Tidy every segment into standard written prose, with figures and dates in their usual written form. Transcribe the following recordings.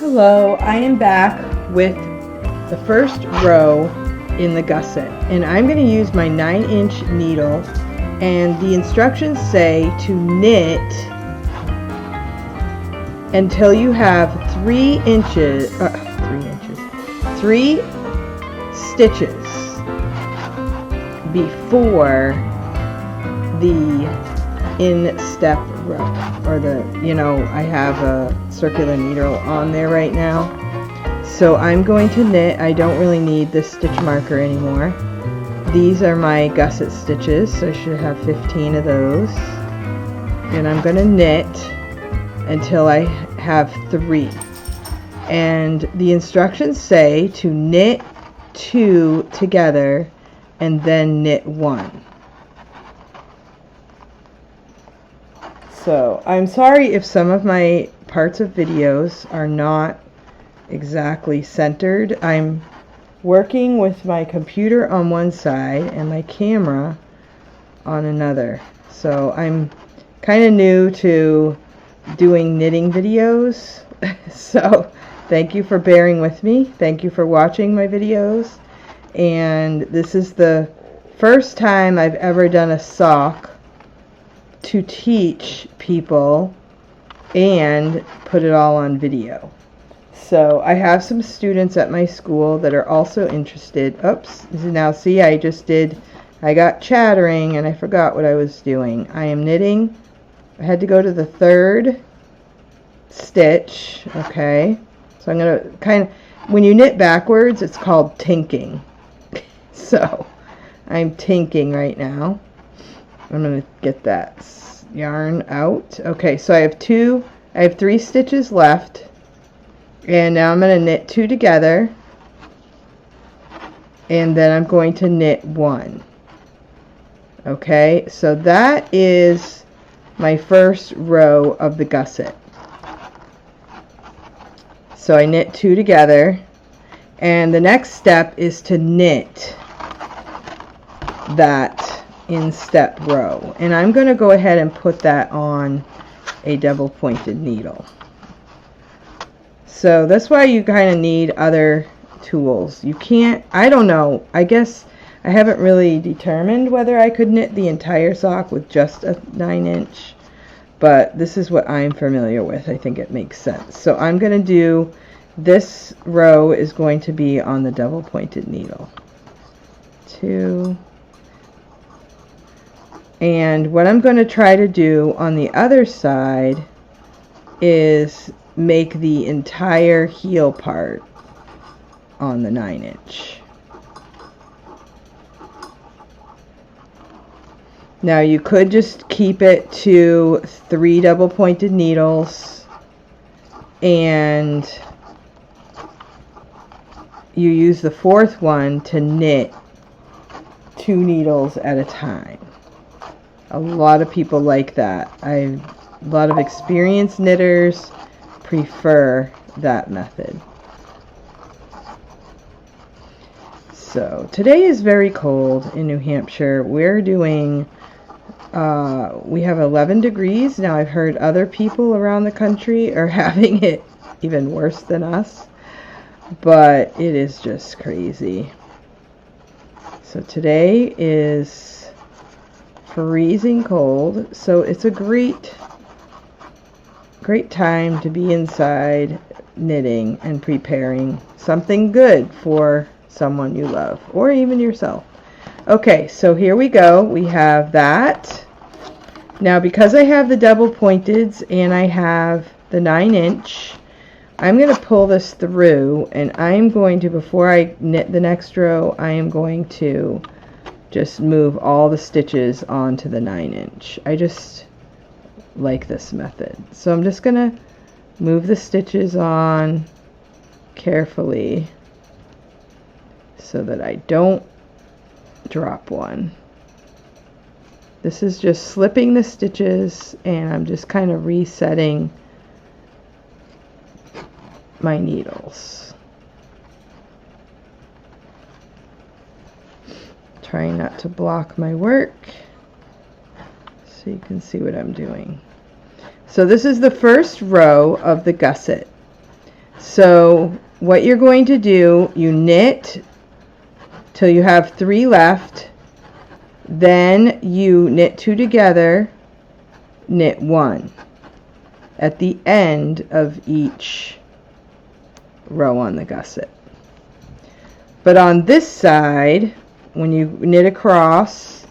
Hello, I am back with the first row in the gusset, and I'm going to use my 9-inch needle, and the instructions say to knit until you have 3 stitches before the instep row, or I have a circular needle on there right now. So I'm going to knit. I don't really need this stitch marker anymore. These are my gusset stitches, so I should have 15 of those. And I'm going to knit until I have 3. And the instructions say to knit 2 together and then knit 1. So I'm sorry if some of my parts of videos are not exactly centered. I'm working with my computer on one side and my camera on another. So I'm kind of new to doing knitting videos. So thank you for bearing with me. Thank you for watching my videos. And this is the first time I've ever done a sock to teach people and put it all on video. So I have some students at my school that are also interested. Oops, now see, I got chattering and I forgot what I was doing. I am knitting. I had to go to the 3rd stitch. Okay, so I'm gonna when you knit backwards, it's called tinking. So I'm tinking right now. I'm going to get that yarn out. Okay, so I have 3 stitches left, and now I'm going to knit 2 together, and then I'm going to knit 1. Okay, so that is my first row of the gusset. So I knit 2 together, and the next step is to knit that instep row, and I'm going to go ahead and put that on a double pointed needle. So that's why you kind of need other tools. You can't, I don't know, I guess I haven't really determined whether I could knit the entire sock with just a 9-inch, but this is what I'm familiar with. I think it makes sense. So I'm going to do, this row is going to be on the double pointed needle. 2. And what I'm going to try to do on the other side is make the entire heel part on the 9-inch. Now you could just keep it to 3 double pointed needles, and you use the 4th one to knit 2 needles at a time. A lot of people like that. A lot of experienced knitters prefer that method. So today is very cold in New Hampshire. We're doing, we have 11 degrees. Now I've heard other people around the country are having it even worse than us, but it is just crazy. So today is freezing cold, so it's a great time to be inside knitting and preparing something good for someone you love, or even yourself. Okay, so here we go. We have that. Now because I have the double pointeds and I have the 9-inch, I'm going to pull this through, and I'm going to, before I knit the next row, I am going to just move all the stitches onto the 9-inch. I just like this method. So I'm just going to move the stitches on carefully so that I don't drop one. This is just slipping the stitches, and I'm just kind of resetting my needles. Trying not to block my work so you can see what I'm doing. So this is the first row of the gusset. So what you're going to do, you knit till you have 3 left, then you knit 2 together, knit 1 at the end of each row on the gusset. But on this side, when you knit across,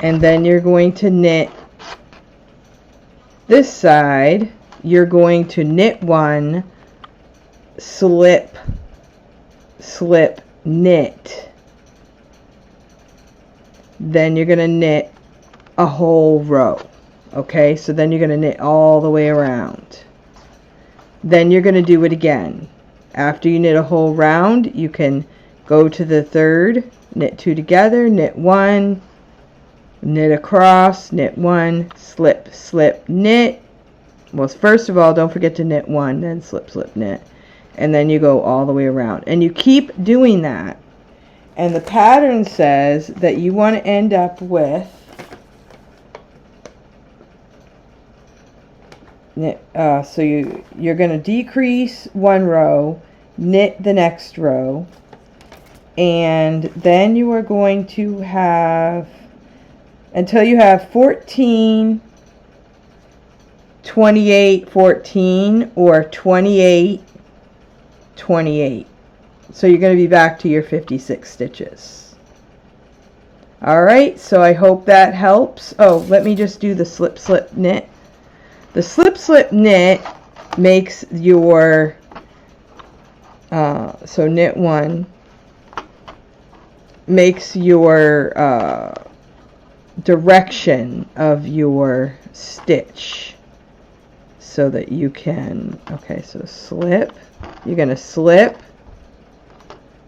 and then you're going to knit this side, you're going to knit 1, slip, slip, knit. Then you're going to knit a whole row. Okay, so then you're going to knit all the way around. Then you're going to do it again. After you knit a whole round, you can go to the third, knit 2 together, knit 1, knit across, knit 1, slip, slip, knit. Well, first of all, don't forget to knit 1, then slip, slip, knit. And then you go all the way around. And you keep doing that. And the pattern says that you want to end up with so you're going to decrease 1 row, knit the next row, and then you are going to have until you have 14, 28, 14, or 28, 28. So you're going to be back to your 56 stitches. Alright, so I hope that helps. Oh, let me just do the slip slip knit. The slip slip knit makes your so knit 1 makes your direction of your stitch so that you can, okay, so slip, you're going to slip,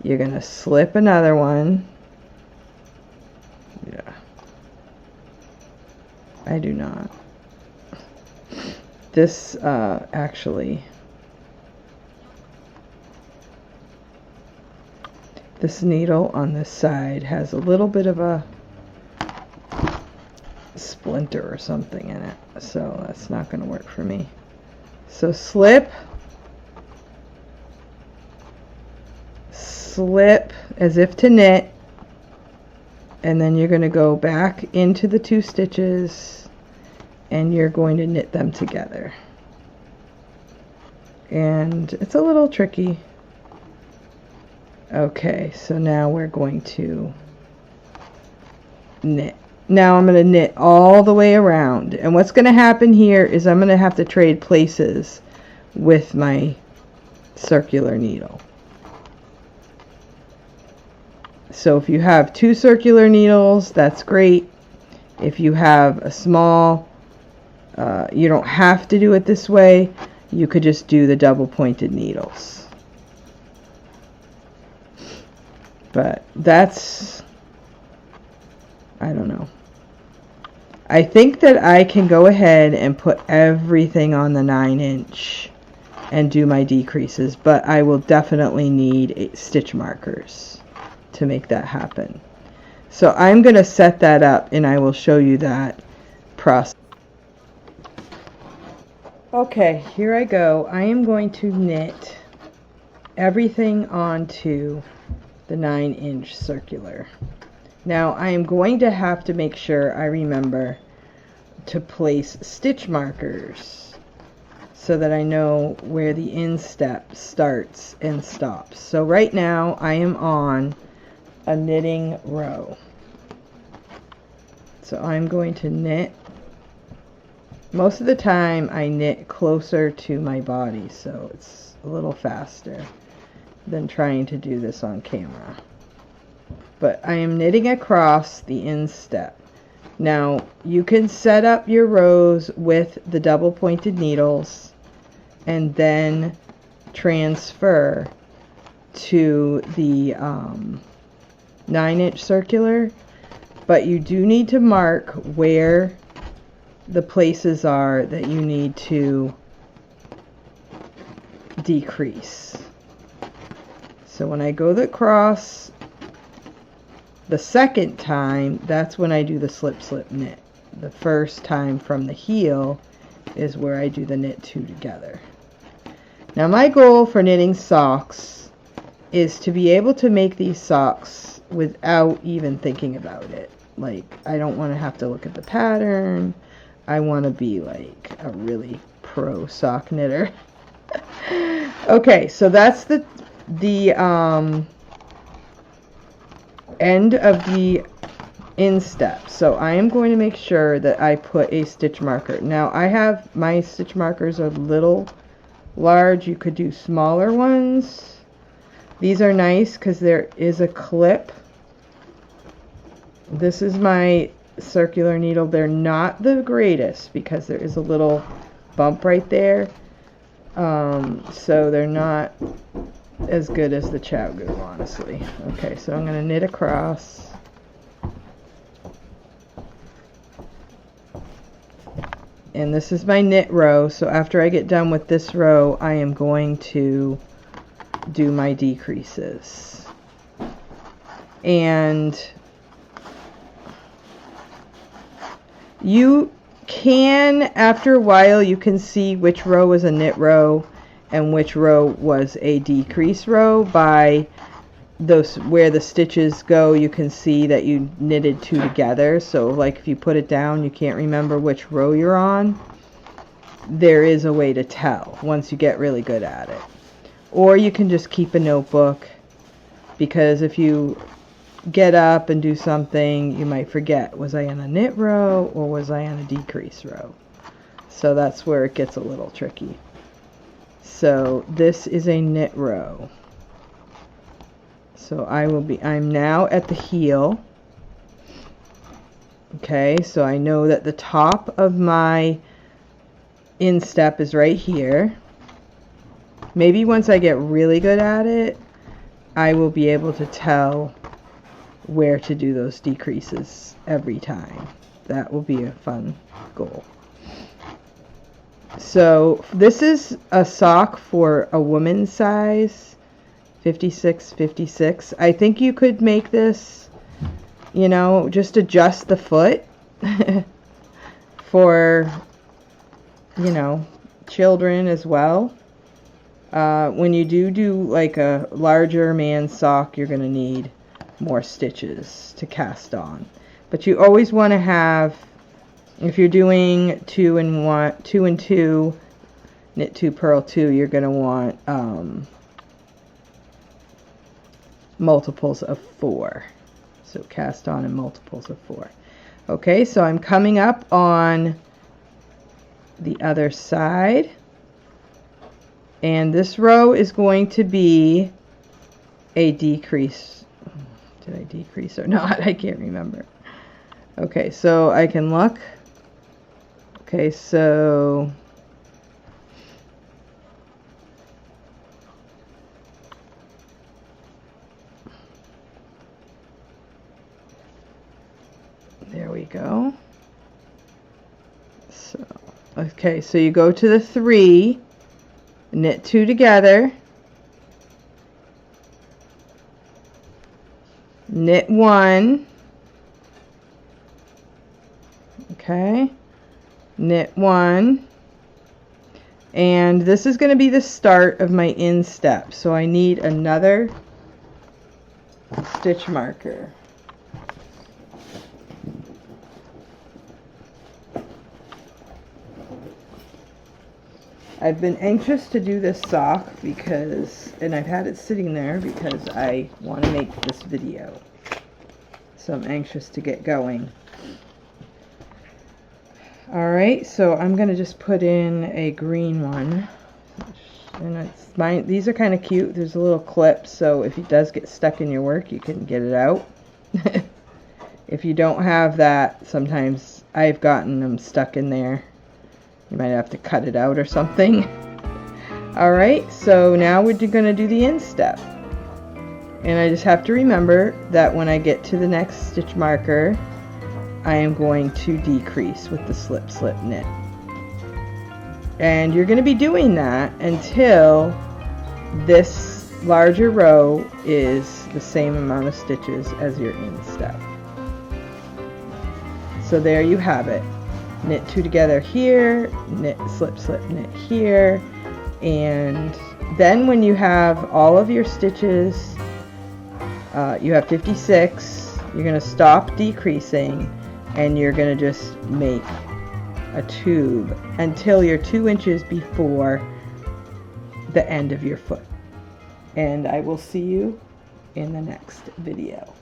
you're going to slip another one. Yeah, I do not. This actually, this needle on this side has a little bit of a splinter or something in it, so that's not going to work for me. So slip, slip as if to knit, and then you're going to go back into the 2 stitches and you're going to knit them together. And it's a little tricky. Okay, so now we're going to knit. Now I'm going to knit all the way around, and what's going to happen here is I'm going to have to trade places with my circular needle. So if you have 2 circular needles, that's great. If you have a small, you don't have to do it this way. You could just do the double pointed needles. But that's, I don't know. I think that I can go ahead and put everything on the 9" and do my decreases, but I will definitely need stitch markers to make that happen. So I'm going to set that up and I will show you that process. Okay, here I go. I am going to knit everything onto the 9" circular. Now I am going to have to make sure I remember to place stitch markers so that I know where the instep starts and stops. So right now I am on a knitting row. So I'm going to knit. Most of the time I knit closer to my body, so it's a little faster than trying to do this on camera. But I am knitting across the instep. Now you can set up your rows with the double pointed needles and then transfer to the 9" circular, but you do need to mark where the places are that you need to decrease. So when I go across the second time, that's when I do the slip slip knit. The first time from the heel is where I do the knit 2 together. Now my goal for knitting socks is to be able to make these socks without even thinking about it. Like, I don't want to have to look at the pattern. I want to be like a really pro sock knitter. Okay, so that's the end of the instep. So I am going to make sure that I put a stitch marker. Now I have my stitch markers are a little large. You could do smaller ones. These are nice because there is a clip. This is my circular needle. They're not the greatest because there is a little bump right there. So they're not as good as the Chow Goo, honestly. Okay, so I'm going to knit across. And this is my knit row, so after I get done with this row, I am going to do my decreases. And you can, after a while, you can see which row was a knit row and which row was a decrease row by those where the stitches go. You can see that you knitted two together. So like if you put it down, you can't remember which row you're on. There is a way to tell once you get really good at it. Or you can just keep a notebook, because if you get up and do something, you might forget, was I on a knit row or was I on a decrease row? So that's where it gets a little tricky. So this is a knit row. So I'm now at the heel. Okay, so I know that the top of my instep is right here. Maybe once I get really good at it, I will be able to tell where to do those decreases every time. That will be a fun goal. So this is a sock for a woman's size, 56, 56. I think you could make this, you know, just adjust the foot for, you know, children as well. When you do like a larger man's sock, you're going to need more stitches to cast on. But you always want to have, if you're doing 2 and 2, knit 2, purl 2, you're going to want multiples of 4. So cast on in multiples of 4. Okay, so I'm coming up on the other side. And this row is going to be a decrease. Did I decrease or not? I can't remember. Okay, so I can look. Okay, so there we go. So, okay, so you go to the 3, knit 2 together, knit 1, okay, knit 1, and this is going to be the start of my instep, so I need another stitch marker. I've been anxious to do this sock because, and I've had it sitting there because I want to make this video. So I'm anxious to get going. Alright, so I'm going to just put in a green one. And it's mine. These are kind of cute. There's a little clip, so if it does get stuck in your work, you can get it out. If you don't have that, sometimes I've gotten them stuck in there. You might have to cut it out or something. Alright, so now we're going to do the instep. And I just have to remember that when I get to the next stitch marker, I am going to decrease with the slip, slip, knit. And you're going to be doing that until this larger row is the same amount of stitches as your instep. So there you have it. Knit 2 together here, knit, slip, slip, knit here, And then when you have all of your stitches, you have 56, you're going to stop decreasing and you're going to just make a tube until you're 2 inches before the end of your foot. And I will see you in the next video.